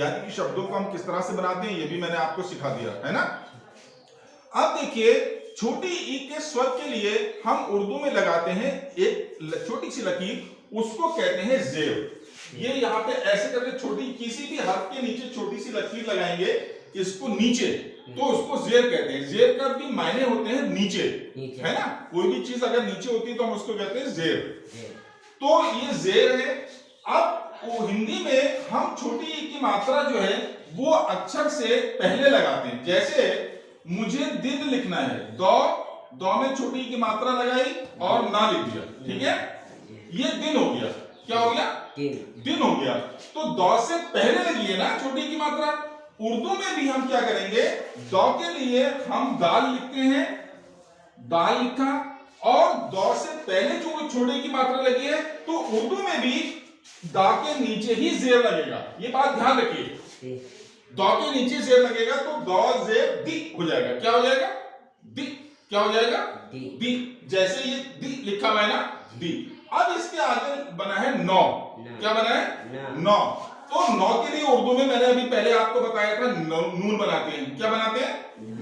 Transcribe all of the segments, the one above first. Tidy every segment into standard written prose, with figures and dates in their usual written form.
यानी कि शब्दों को हम किस तरह से बनाते हैं ये भी मैंने आपको सिखा दिया है ना। अब देखिए छोटी ई के स्वर के लिए हम उर्दू में लगाते हैं एक छोटी सी लकीर, उसको कहते हैं जेर। ये यहाँ पे ऐसे करके छोटी किसी भी हर्फ के नीचे छोटी सी लकीर लगाएंगे इसको नीचे, तो उसको जेर कहते हैं। जेर का भी मायने होते हैं नीचे, है ना। कोई भी चीज अगर नीचे होती है तो हम उसको कहते हैं जेर। तो ये जेर है। अब वो हिंदी में हम छोटी ई की मात्रा जो है वो अक्षर से पहले लगाते हैं। जैसे मुझे दिन लिखना है, दो में छोटी ई की मात्रा लगाई और ना लिख दिया, ठीक है, ये दिन हो गया। क्या हो गया? दिन हो गया। तो दो से पहले लगी है ना छोटी ई की मात्रा। उर्दू में भी हम क्या करेंगे, दो के लिए हम दाल लिखते हैं, दाल लिखा, और दो से पहले जो छोटे की मात्रा लगी है तो उर्दू में भी दा के नीचे ही जेर लगेगा। ये बात ध्यान रखिए, दो के नीचे जेर लगेगा तो दो जेर दी हो जाएगा। क्या हो जाएगा? दी। क्या हो जाएगा? दी। जैसे ये दी लिखा हुआ है ना, दी। अब इसके आगे बना है नौ। क्या बना है? नौ। तो नौ के लिए उर्दू में मैंने अभी पहले आपको बताया था नून बनाते हैं। क्या बनाते हैं?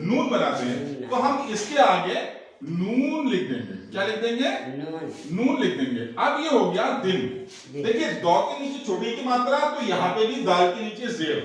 नून बनाते हैं। तो हम इसके आगे नून लिख देंगे। क्या लिख देंगे? नून लिख देंगे। अब ये हो गया दिन। देखिए दो के नीचे छोटी की मात्रा, तो यहाँ पे भी दाल के नीचे जेर,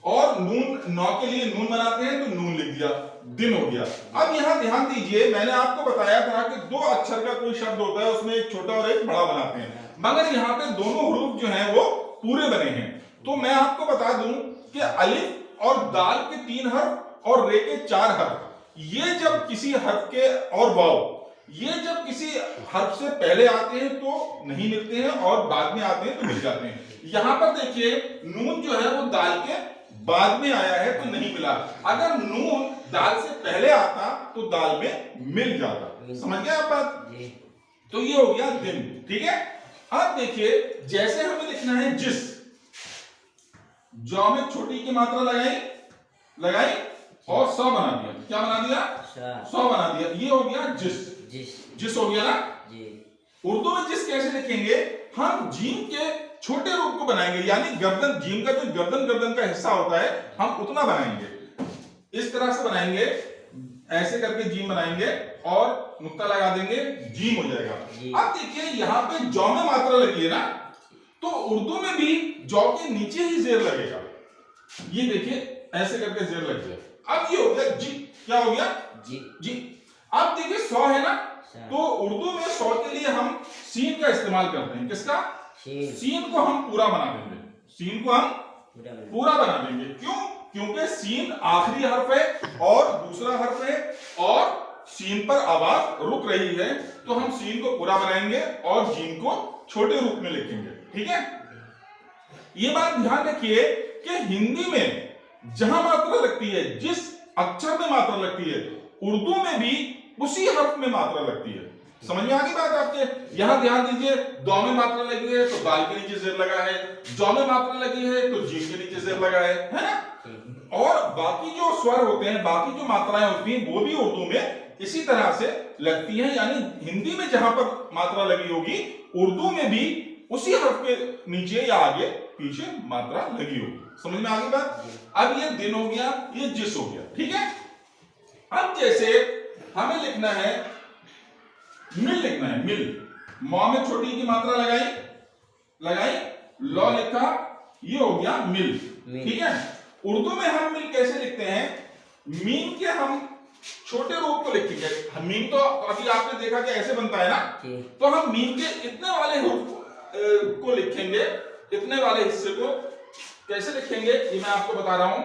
और नून, नौ के लिए नून बनाते हैं तो नून लिख दिया, दिन हो गया। अब यहाँ ध्यान दीजिए, मैंने आपको बताया था कि दो अक्षर का कोई शब्द होता है उसमें एक छोटा और एक बड़ा बनाते हैं, मगर यहाँ पे दोनों हरूफ जो हैं वो पूरे बने हैं। तो मैं आपको बता दूं कि अलिफ और दाल के 3 हर्फ और रे के 4 हर्फ, ये जब किसी हर्फ के, और वाव, ये जब किसी हर्फ से पहले आते हैं तो नहीं मिलते हैं और बाद में आते हैं तो मिल जाते हैं। यहां पर देखिए नून जो है वो दाल के बाद में आया है तो नहीं मिला। अगर नून दाल से पहले आता तो दाल में मिल जाता। समझ गए आप बात? तो ये हो गया दिन, ठीक है। अब देखिए जैसे हमें लिखना है जिस, जौ में छोटी की मात्रा लगाई और 100 बना दिया। क्या बना दिया? 100 बना दिया। ये हो गया जिस हो गया ना। उर्दू में जिस कैसे लिखेंगे, हम जीम के छोटे रूप को बनाएंगे, यानी गर्दन, जीम का जो गर्दन का हिस्सा होता है हम उतना बनाएंगे। इस तरह से बनाएंगे, ऐसे करके जीम बनाएंगे और नुक्ता लगा देंगे, जीम हो जाएगा। अब देखिए यहाँ पे जौ में मात्रा लगी है ना, तो उर्दू में भी जौ के नीचे ही जेर लगेगा। ये देखिए ऐसे करके जेर लग गया। अब ये हो गया जी। क्या हो गया? जी। अब देखिए 100 है ना, तो उर्दू में 100 के लिए हम सीन का इस्तेमाल करते हैं। किसका? सीन को हम पूरा बना देंगे। सीन को हम पूरा बना देंगे। क्यों? क्योंकि सीन आखिरी हर्फ है और दूसरा हर्फ है और सीन पर आवाज रुक रही है, तो हम सीन को पूरा बनाएंगे और जीम को छोटे रूप में लिखेंगे, ठीक है। ये बात ध्यान रखिए कि हिंदी में जहां मात्रा लगती है, जिस अक्षर में मात्रा लगती है, उर्दू में भी उसी हर्फ में मात्रा लगती है। समझ में आ गई बात आपके? यहां ध्यान दीजिए, दो में मात्रा लगी है तो दाल के नीचे जेर लगा है, जौ में मात्रा लगी है तो जीम के नीचे जेर लगा है ना। और बाकी जो स्वर होते हैं, बाकी जो मात्राएं होती हैं, वो भी उर्दू में इसी तरह से लगती हैं। यानी हिंदी में जहां पर मात्रा लगी होगी, उर्दू में भी उसी हर्फ के नीचे या आगे पीछे मात्रा लगी होगी। समझ में आ गई बात? अब ये दिन हो गया, ये जिस हो गया, ठीक है। अब जैसे हमें लिखना है मिल, लिखना है मिल, मौ में छोटी की मात्रा लगाई, लॉ लिखा, ये हो गया मिल, ठीक है। उर्दू में हम मिल कैसे लिखते हैं? मीम के हम छोटे रूप को लिखेंगे। मीम तो अभी आपने देखा कि ऐसे बनता है ना, तो हम मीम के इतने वाले को लिखेंगे, इतने वाले हिस्से को कैसे लिखेंगे ये मैं आपको बता रहा हूं।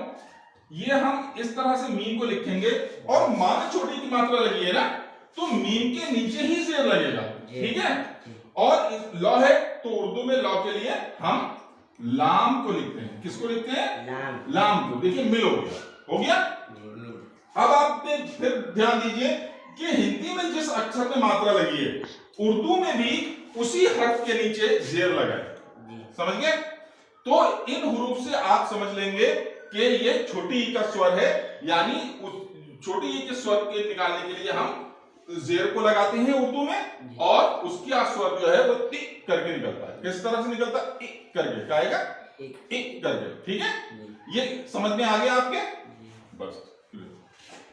ये हम इस तरह से मीम को लिखेंगे और मां में छोटी की मात्रा लगी है ना, तो मीम के नीचे ही जेर लगेगा, ठीक है। और लॉ है तो उर्दू में लॉ के लिए हम लाम को लिखते हैं। किसको लिखते हैं? लाम। लाम को। देखिए मिल हो गया। अब आप फिर ध्यान दीजिए कि हिंदी में जिस अक्षर में मात्रा लगी है, उर्दू में भी उसी हर्फ के नीचे जेर लगा है। समझ गए? तो इन हुरूफ से आप समझ लेंगे कि ये छोटी ई का स्वर है, यानी उस छोटी ई के स्वर के निकालने के लिए हम जेर को लगाते हैं उर्दू में, और उसका स्वर जो है वो टिक करके निकलता है। किस तरह से निकलता है? टिक करके। क्या आएगा? टिक करके। ठीक है, ये समझ में आ गया आपके? बस।